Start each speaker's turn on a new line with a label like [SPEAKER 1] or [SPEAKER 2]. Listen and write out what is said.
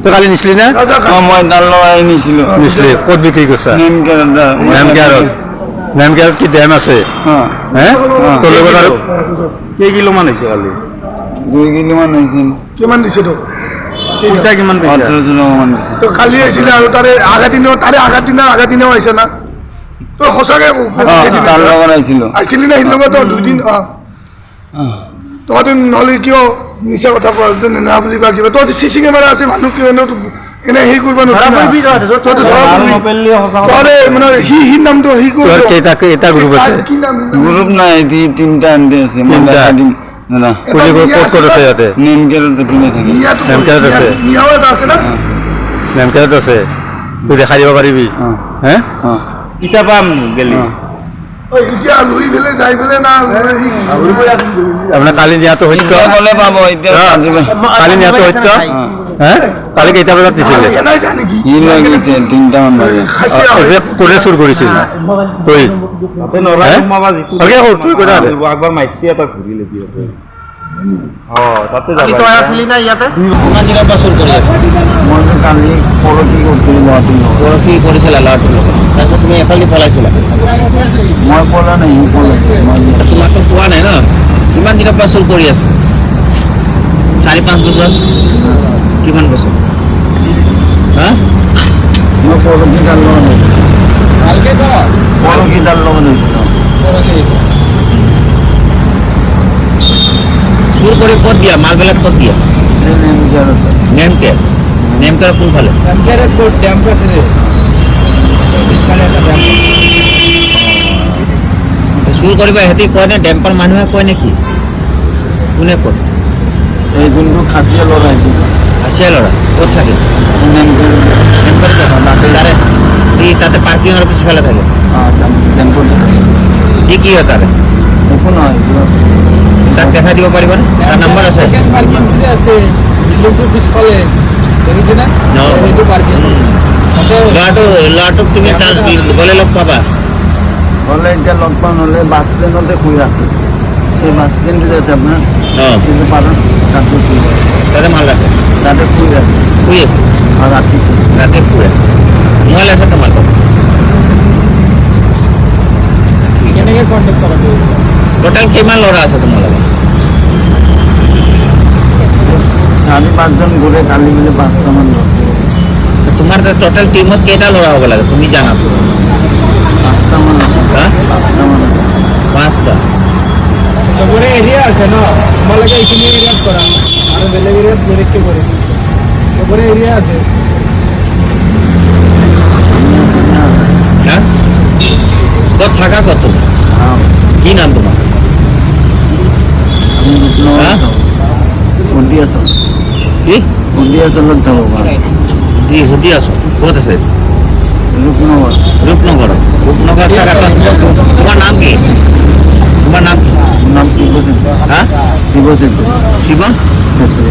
[SPEAKER 1] তো কালি নিছিলি না
[SPEAKER 2] মই ডাল লগাই নিছিলো
[SPEAKER 1] নিছিলি ক'ত বিক্ৰী কৰিছা নেমকেৰাত কি ডেম আছে হে তোৰ লগত আৰু কেই কিলো মান হৈছে কালি
[SPEAKER 2] 2 কিলো মান হৈছিল
[SPEAKER 3] কিমান দিছে তো
[SPEAKER 1] পইচা কিমান পাইছা
[SPEAKER 2] 18 মান
[SPEAKER 3] তো কালি আহিছিলে আৰু তাৰে আগা দিনৰ আহিছে না তো সঁচাকে
[SPEAKER 2] ডাল লগাইছিলো
[SPEAKER 3] আহিছিলি না সিহঁতৰ লগত দুদিন তহঁতে নহ'লে কিয় মিছা কথা কোৱা নেনা বুলি বা কিবা তহঁতে চিচি কেমেৰা আছে মানুহ কিয় এনে হেৰি কৰিব তহঁতে মানে সি নামটো সি
[SPEAKER 1] কেইটা গ্ৰুপ আছে
[SPEAKER 3] কি নাম
[SPEAKER 2] গ্ৰুপ নাই 3টা আনতে আছে
[SPEAKER 1] ক'ত আছে ইয়াতে নেমকেৰাত আছে
[SPEAKER 3] নিয়াও এটা আছে না
[SPEAKER 1] নেমকেৰাত আছে তুই দেখাই দিব পাৰিবি হে ইটা পাম গেলি
[SPEAKER 3] এতিয়া লৈ পেলাই যাই পেলাই না
[SPEAKER 1] আপোনাৰ কালি নিয়াটো সত্য
[SPEAKER 2] বলে পাব এতিয়া
[SPEAKER 1] কালি নিয়াটো সত্য হে কালি কেইটা বজাত দিছিলে
[SPEAKER 3] এনাই যায় নেকি
[SPEAKER 2] কি লাগিছে 3টা মান বাজে
[SPEAKER 1] কোনে চুৰ কৰিছিল তই তুই কথা একবাৰ মাইছি এটা ঘূৰি লবি তাতে
[SPEAKER 4] কালি তই আছিলি না ইয়াতে কিমান দিনৰ পৰা চুৰ কৰি আছে
[SPEAKER 2] মই কালি পৰহি কৰিছিলো
[SPEAKER 4] পৰহি কৰিছিলা ল'ৰাটোৰ লগত তাৰপিছত তুমি এফালে পলাইছিলা
[SPEAKER 2] মই পলা নাই
[SPEAKER 4] তোমাকতো পোৱা নাই ন কিমান দিনৰ পৰা চুৰ কৰি আছে 4-5 বছৰ কিমান বছৰ হা
[SPEAKER 2] মই পৰহি ডাল লগাই
[SPEAKER 4] ভালকে ক
[SPEAKER 2] পৰহি ডাল লগাই
[SPEAKER 4] চুৰ কৰি ক'ত দিয়া মালবিলাক ক'ত দিয়া নেমকেৰ কোনফালে চুৰ কৰিব সিহঁতি কয় নে ডেম্পাৰ মানুহে কয় নেকি কোনে কয়
[SPEAKER 2] এই যোনটো খাচীয়া ল'ৰা
[SPEAKER 4] খাচীয়া ল'ৰা ক'ত থাকে তাতে পাৰ্কিঙৰ পিছফালে থাকে কি হয় তাৰে
[SPEAKER 2] একো নহয়
[SPEAKER 4] তাক দেখাই দিব পাৰিবনে তাৰ নম্বৰ আছে ল'ৰাটোক তুমি গ'লে লগ পাবা
[SPEAKER 2] হ'লে এতিয়া লগ পাম হ'লে বাছ ষ্টেণ্ডতে শুই ৰাখে এই বাছ ষ্টেণ্ড যে আছে আপোনাৰ কিন্তু পাৰত তাতে শুই
[SPEAKER 4] তাতে মাল ৰাখে
[SPEAKER 2] তাতে শুই ৰাখে
[SPEAKER 4] শুই আছে
[SPEAKER 2] আৰু
[SPEAKER 4] ৰাতি ফুৰে মোবাইল আছে তোমাৰ তাত কেনেকৈ কণ্টেক্ট কৰা টোটেল কিমান ল'ৰা আছে তোমাৰ লগত
[SPEAKER 2] 4-5জন ঘূৰে কালি বোলে 5টা মান
[SPEAKER 4] তোমাৰ টোটেল টিমত কেইটা ল'ৰা হ'ব লাগে তুমি জানা
[SPEAKER 2] 5টা মান
[SPEAKER 4] হা 5টা
[SPEAKER 3] চবৰে এৰিয়া আছে ন তোমালোকে এইখিনি এৰিয়াত কৰা আৰু বেলেগ এৰিয়াত বেলেগকে কৰে চবৰে এৰিয়া আছে
[SPEAKER 4] হা ক'ত থাকা ক'ত তুমি কি নাম তোমাৰ হা
[SPEAKER 2] সুধি
[SPEAKER 4] কি
[SPEAKER 2] আছলত যাব
[SPEAKER 4] সুধি আছো ক'ত আছে
[SPEAKER 2] ৰূপনগৰ
[SPEAKER 4] ৰূপনগৰ থাকা তোমাৰ নাম কি
[SPEAKER 2] নাম শিৱ
[SPEAKER 4] হা
[SPEAKER 2] শিৱ
[SPEAKER 4] শিৱ
[SPEAKER 2] চেত্ৰী